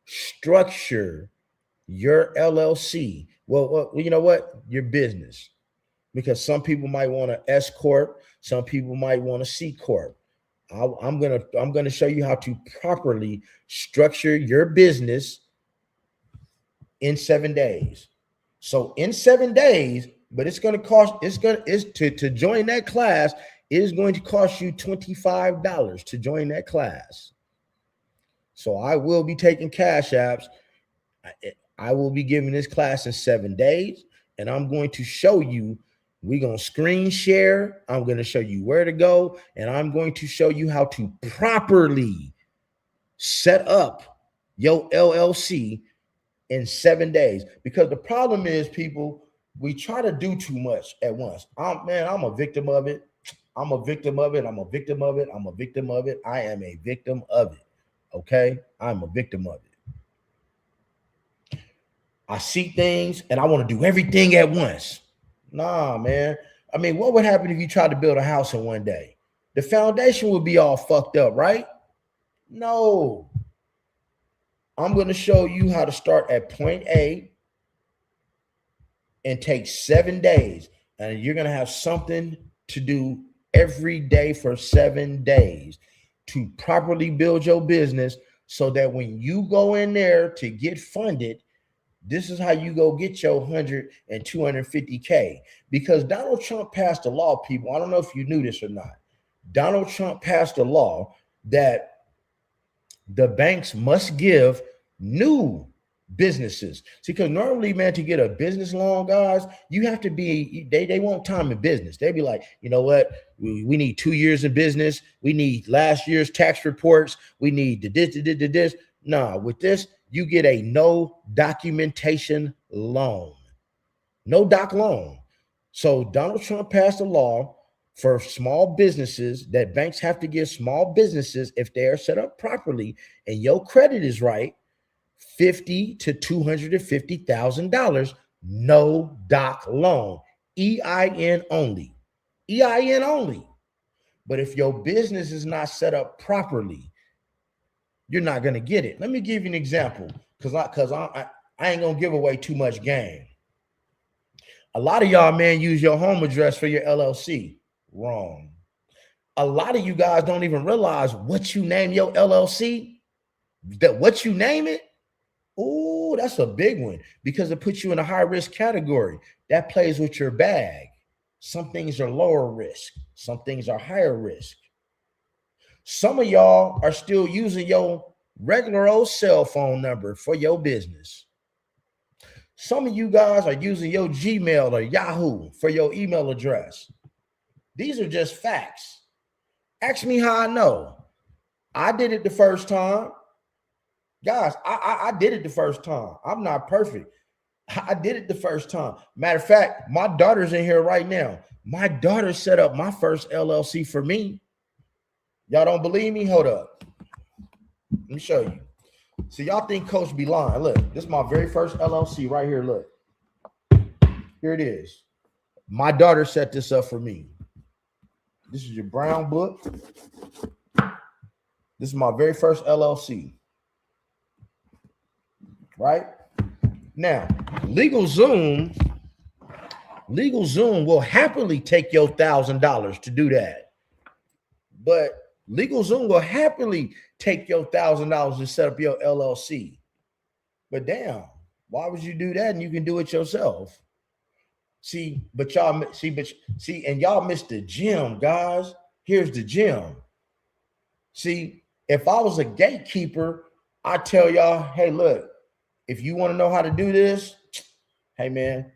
structure your LLC. Well, you know what? Your business. Because some people might want an S corp, some people might want a C corp. I'm gonna show you how to properly structure your business in 7 days. So in 7 days, but to join that class, it is going to cost you $25 to join that class. So I will be taking Cash Apps. I will be giving this class in 7 days, and I'm going to show you. We're going to screen share. I'm going to show you where to go, and I'm going to show you how to properly set up your LLC in 7 days. Because the problem is, people, we try to do too much at once. I'm a victim of it. I'm a victim of it. I am a victim of it. I am a victim of it. Okay? I'm a victim of it. I see things and I want to do everything at once. Nah, man. I mean, what would happen if you tried to build a house in one day? The foundation would be all fucked up, right? No, I'm going to show you how to start at point A and take 7 days. And you're going to have something to do every day for 7 days to properly build your business so that when you go in there to get funded, this is how you go get your 100 and 250K. Because Donald Trump passed a law, people. I don't know if you knew this or not. Donald Trump passed a law that the banks must give new businesses. See, because normally, man, to get a business loan, guys, you have to be, they want time in business. They be like, you know what? We need 2 years in business. We need last year's tax reports. We need this. Nah, with this, you get a no documentation loan. No doc loan. So Donald Trump passed a law for small businesses that banks have to give small businesses, if they are set up properly and your credit is right, $50,000 to $250,000, no doc loan, EIN only, EIN only. But if your business is not set up properly, you're not going to get it. Let me give you an example, because I ain't going to give away too much game. A lot of y'all, man, use your home address for your LLC. Wrong. A lot of you guys don't even realize what you name your LLC, that what you name it. Oh, that's a big one, because it puts you in a high risk category. That plays with your bag. Some things are lower risk. Some things are higher risk. Some of y'all are still using your regular old cell phone number for your business. Some of you guys are using your Gmail or Yahoo for your email address. These are just facts. Ask me how I know. I did it the first time. Guys, I did it the first time. I'm not perfect. I did it the first time. Matter of fact, my daughter's in here right now. My daughter set up my first LLC for me. Y'all don't believe me? Hold up. Let me show you. So y'all think Coach be lying. Look, this is my very first LLC right here. Look. Here it is. My daughter set this up for me. This is your brown book. This is my very first LLC. Right? Now, LegalZoom will happily take your $1,000 to do that. But LegalZoom will happily take your $1,000 to set up your LLC. But damn, why would you do that? And you can do it yourself. And y'all missed the gem, guys. Here's the gem. See, if I was a gatekeeper, I tell y'all, hey, look, if you want to know how to do this, hey man,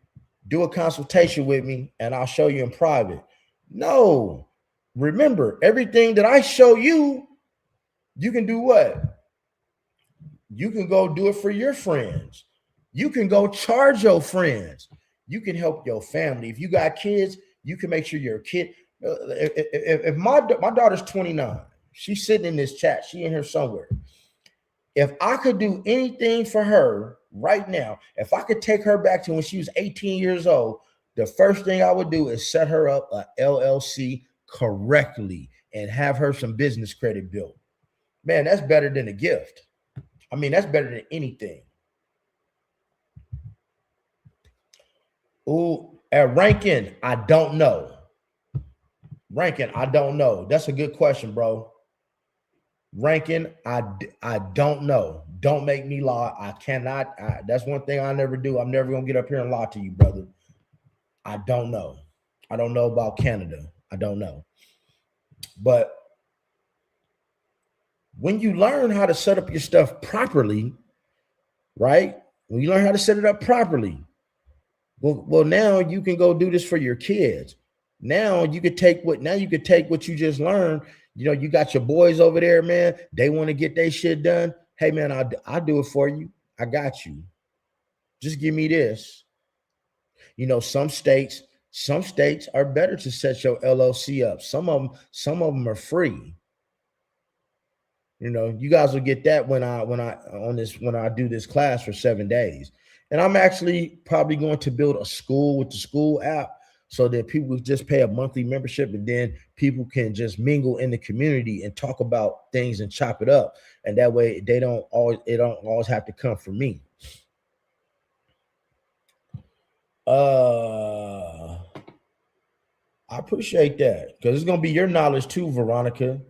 do a consultation with me and I'll show you in private. No, remember, everything that I show you, you can do what? You can go do it for your friends. You can go charge your friends. You can help your family. If you got kids, you can make sure your kid. If my daughter's 29, she's sitting in this chat. She in here somewhere. If I could do anything for her right now, if I could take her back to when she was 18 years old, the first thing I would do is set her up a LLC correctly and have her some business credit built. Man, that's better than a gift. I mean, that's better than anything. Oh, at Rankin, I don't know. Rankin, I don't know. That's a good question, bro. Rankin, I don't know. Don't make me lie. I cannot. That's one thing I never do. I'm never going to get up here and lie to you, brother. I don't know. I don't know about Canada. I don't know. But when you learn how to set up your stuff properly, right? When you learn how to set it up properly, well, now you can go do this for your kids. Now you could take what you just learned. You know, you got your boys over there, man. They want to get their shit done. Hey, man, I'll do it for you. I got you. Just give me this. You know, some states are better to set your LLC up. Some of them are free. You know, you guys will get that when I do this class for 7 days. And I'm actually probably going to build a school with the school app so that people just pay a monthly membership, and then people can just mingle in the community and talk about things and chop it up. And that way it don't always have to come from me. I appreciate that, because it's gonna be your knowledge too, Veronica.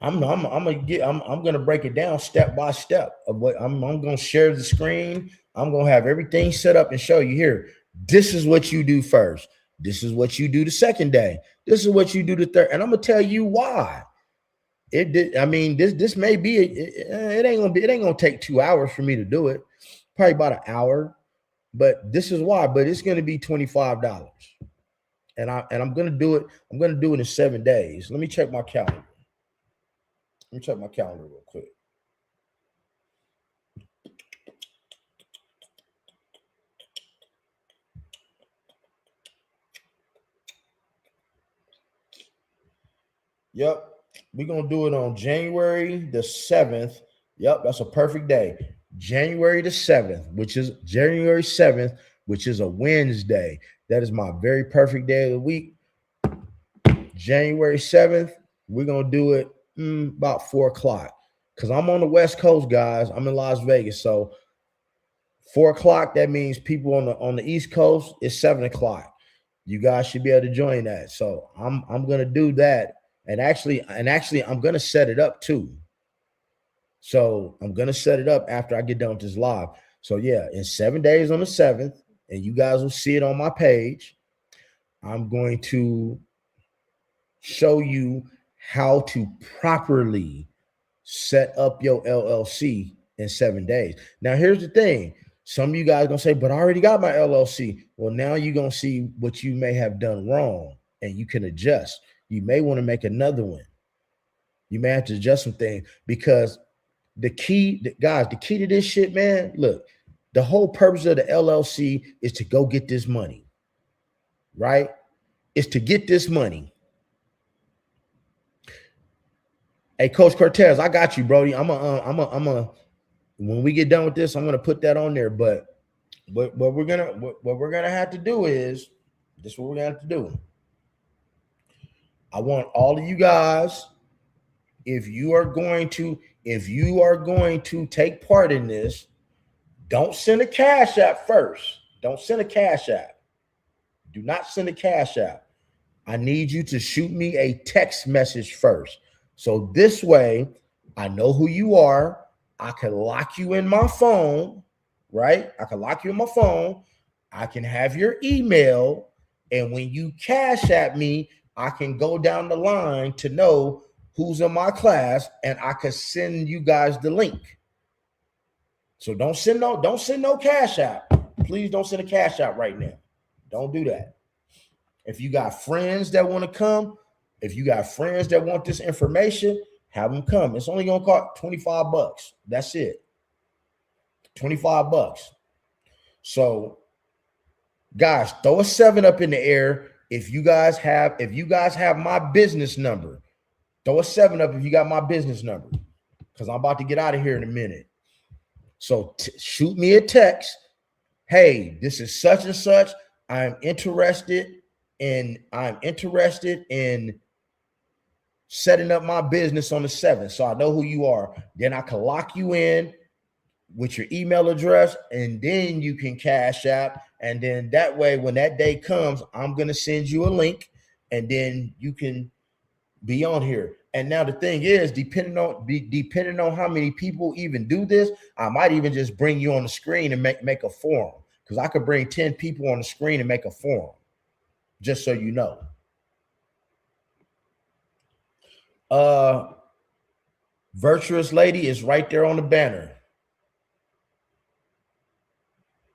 I'm gonna break it down step by step of what I'm gonna share the screen. I'm gonna have everything set up and show you here. This is what you do first. This is what you do the second day. This is what you do the third, and I'm gonna tell you why. It did. I mean, this may be it ain't gonna take 2 hours for me to do it. Probably about an hour, but this is why. But it's gonna be $25, and I'm gonna do it. I'm gonna do it in 7 days. Let me check my calendar. Let me check my calendar real quick. Yep. We're going to do it on January the 7th. Yep. That's a perfect day. January the 7th, which is January 7th, which is a Wednesday. That is my very perfect day of the week. January 7th, we're going to do it about 4 o'clock. Because I'm on the West Coast, guys. I'm in Las Vegas. So 4 o'clock, that means people on the East Coast, it's 7 o'clock. You guys should be able to join that. So I'm gonna do that. And actually, I'm gonna set it up too. So I'm gonna set it up after I get done with this live. So yeah, in 7 days on the 7th, and you guys will see it on my page. I'm going to show you how to properly set up your LLC in 7 days. Now, here's the thing. Some of you guys are going to say, but I already got my LLC. Well, now you're going to see what you may have done wrong, and you can adjust. You may want to make another one. You may have to adjust some things, because the key to this shit, man, look, the whole purpose of the LLC is to go get this money, right? It's to get this money. Hey, Coach Cortez, I got you, Brody. I'm a. When we get done with this, I'm gonna put that on there. But what we're gonna have to do is this. Is what we're gonna have to do. I want all of you guys, if you are going to take part in this, don't send a cash app first. Don't send a cash app. Do not send a cash app. I need you to shoot me a text message first. So this way, I know who you are. I can lock you in my phone, right? I can lock you in my phone. I can have your email. And when you cash at me, I can go down the line to know who's in my class, and I can send you guys the link. So don't send no cash app. Please don't send a cash app right now. Don't do that. If you got friends that want to come, if you got friends that want this information, have them come. It's only going to cost $25. That's it. $25. So, guys, throw a 7 up in the air if you guys have my business number. Throw a 7 up if you got my business number, because I'm about to get out of here in a minute. So shoot me a text. Hey, this is such and such. I'm interested in setting up my business on the 7th, so I know who you are. Then I can lock you in with your email address, and then you can cash app. And then that way, when that day comes, I'm going to send you a link, and then you can be on here. And now the thing is, depending on how many people even do this, I might even just bring you on the screen and make a forum, because I could bring 10 people on the screen and make a forum, just so you know. Virtuous Lady is right there on the banner.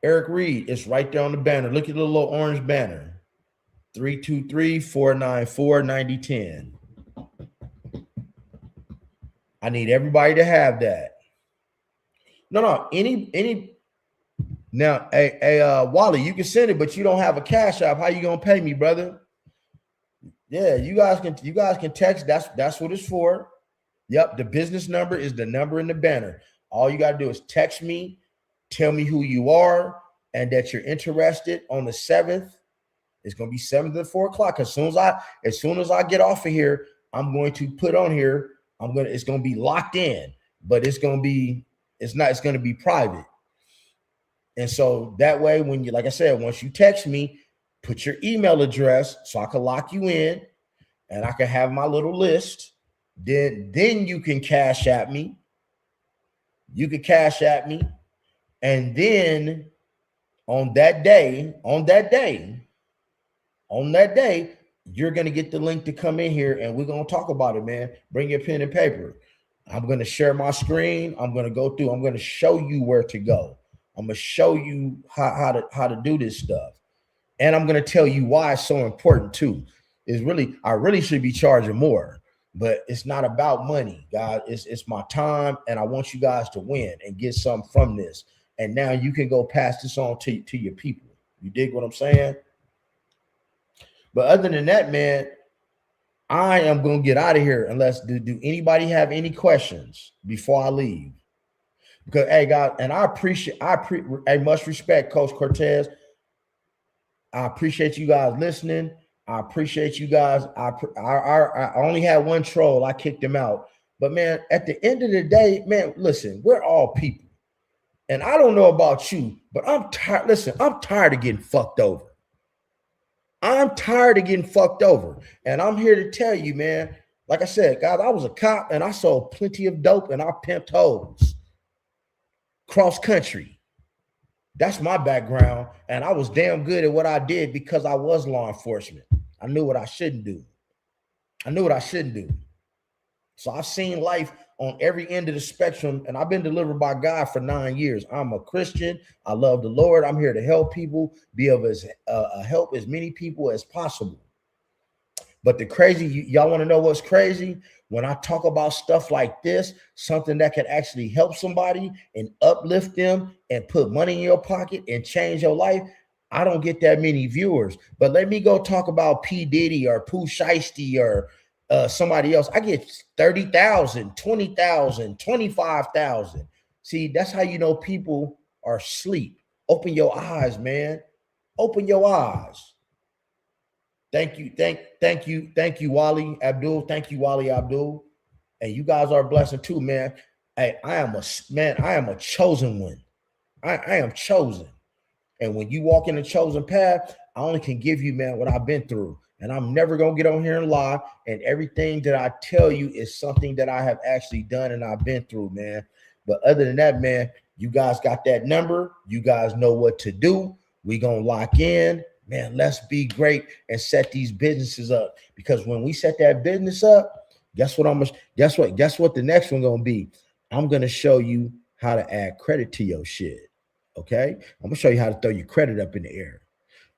Eric Reed is right there on the banner. Look at the little orange banner. 323-494-9010. I need everybody to have that. No, any. Now, hey, Wally, you can send it, but you don't have a cash app. How you gonna pay me, brother? Yeah, you guys can text. That's what it's for. Yep, the business number is the number in the banner. All you got to do is text me, tell me who you are, and that you're interested on the 7th It's going to be 7 to 4 o'clock. As soon as I get off of here, I'm going to put on here. It's going to be locked in, but it's going to be private. And so that way, when you, like I said, once you text me, put your email address so I can lock you in and I can have my little list. Then you can cash at me. You can cash at me. And then on that day, you're going to get the link to come in here and we're going to talk about it, man. Bring your pen and paper. I'm going to share my screen. I'm going to go through. I'm going to show you where to go. I'm going to show you how to do this stuff. And I'm going to tell you why it's so important too. I really should be charging more, but it's not about money, guys. It's my time, and I want you guys to win and get something from this. And now you can go pass this on to your people. You dig what I'm saying? But other than that, man, I am going to get out of here unless do anybody have any questions before I leave? Because, hey, guys, and I much respect Coach Cortez. I appreciate you guys listening. I appreciate you guys. I only had one troll. I kicked him out. But, man, at the end of the day, man, listen, we're all people. And I don't know about you, but I'm tired. Listen, I'm tired of getting fucked over. I'm tired of getting fucked over. And I'm here to tell you, man, like I said, guys, I was a cop and I sold plenty of dope and I pimped hoes cross country. That's my background. And I was damn good at what I did because I was law enforcement. I knew what I shouldn't do. So I've seen life on every end of the spectrum, and I've been delivered by God for 9 years. I'm a Christian. I love the Lord. I'm here to help people, be of help as many people as possible. But the crazy, y'all want to know what's crazy? When I talk about stuff like this, something that can actually help somebody and uplift them and put money in your pocket and change your life, I don't get that many viewers. But let me go talk about P. Diddy or Pooh Shiesty or somebody else. I get 30,000, 20,000, 25,000. See, that's how you know people are asleep. Open your eyes, man. Open your eyes. Thank you, Wally Abdul. Thank you, Wally Abdul. And you guys are a blessing too, man. Hey, I am a chosen one. I am chosen. And when you walk in the chosen path, I only can give you, man, what I've been through. And I'm never going to get on here and lie. And everything that I tell you is something that I have actually done and I've been through, man. But other than that, man, you guys got that number. You guys know what to do. We going to lock in. Man, let's be great and set these businesses up. Because when we set that business up, guess what the next one going to be? I'm going to show you how to add credit to your shit. Okay? I'm going to show you how to throw your credit up in the air.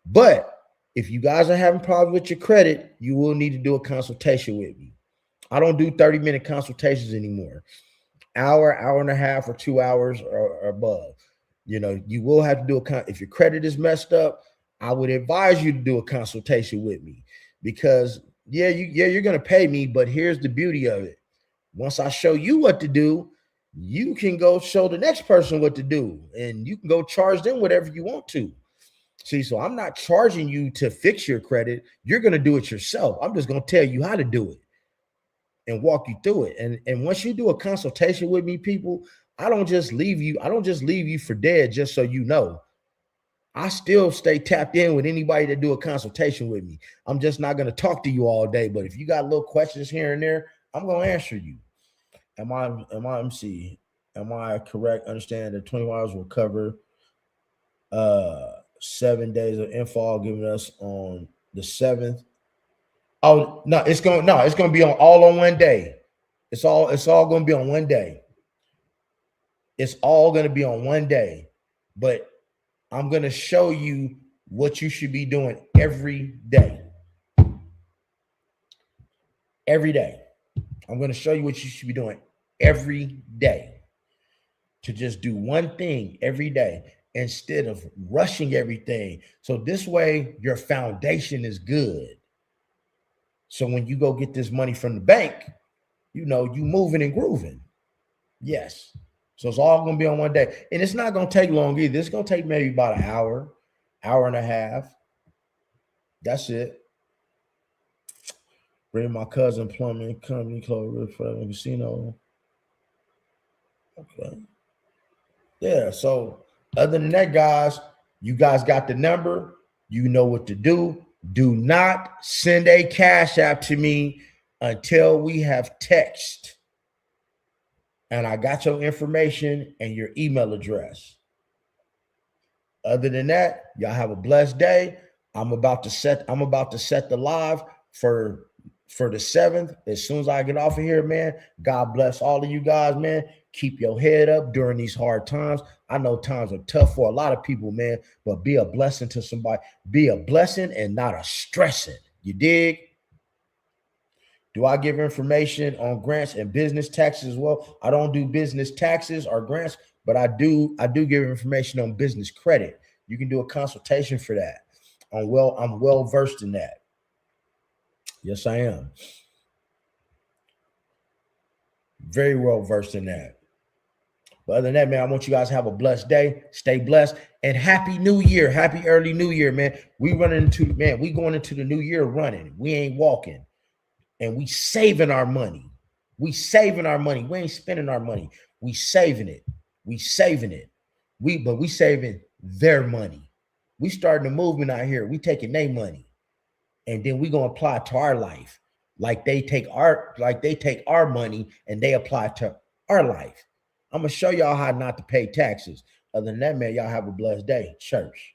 But if you guys are having problems with your credit, you will need to do a consultation with me. I don't do 30-minute consultations anymore. Hour and a half, or 2 hours or above. You know, you will have to do if your credit is messed up, I would advise you to do a consultation with me because you're going to pay me, but here's the beauty of it. Once I show you what to do, you can go show the next person what to do and you can go charge them whatever you want to. See, so I'm not charging you to fix your credit. You're going to do it yourself. I'm just going to tell you how to do it and walk you through it. And once you do a consultation with me, people, I don't just leave you for dead just so you know. I still stay tapped in with anybody that do a consultation with me. I'm just not going to talk to you all day, but if you got little questions here and there, I'm going to answer you. Am I correct? Understand that 20 hours will cover 7 days of info giving us on the 7th. Oh, no, it's going to be all on one day. It's all going to be on one day. It's all going to be on one day. But I'm going to show you what you should be doing every day. Every day. I'm going to show you what you should be doing every day. To just do one thing every day instead of rushing everything. So this way, your foundation is good. So when you go get this money from the bank, you know, you moving and grooving. Yes. So it's all going to be on one day. And it's not going to take long either. It's going to take maybe about an hour and a half. That's it. Bring my cousin plumbing company close for the casino. Okay. Yeah. So other than that, guys, you guys got the number. You know what to do. Do not send a cash app to me until we have text. And I got your information and your email address. Other than that, y'all have a blessed day. I'm about to set the live for the 7th. As soon as I get off of here, man, God bless all of you guys, man. Keep your head up during these hard times. I know times are tough for a lot of people, man, but be a blessing to somebody. Be a blessing and not a stressing. You dig? Do I give information on grants and business taxes as well? I don't do business taxes or grants, but I do give information on business credit. You can do a consultation for that. I'm well versed in that. Yes, I am. Very well versed in that. But other than that, man, I want you guys to have a blessed day. Stay blessed and happy new year. Happy early new year, man. We going into the new year running. We ain't walking. And we saving our money. We saving our money. We ain't spending our money. We saving it. We saving it. We saving their money. We starting a movement out here. We taking their money. And then we gonna apply it to our life. Like they take our money and they apply it to our life. I'm gonna show y'all how not to pay taxes. Other than that, man, y'all have a blessed day. Church.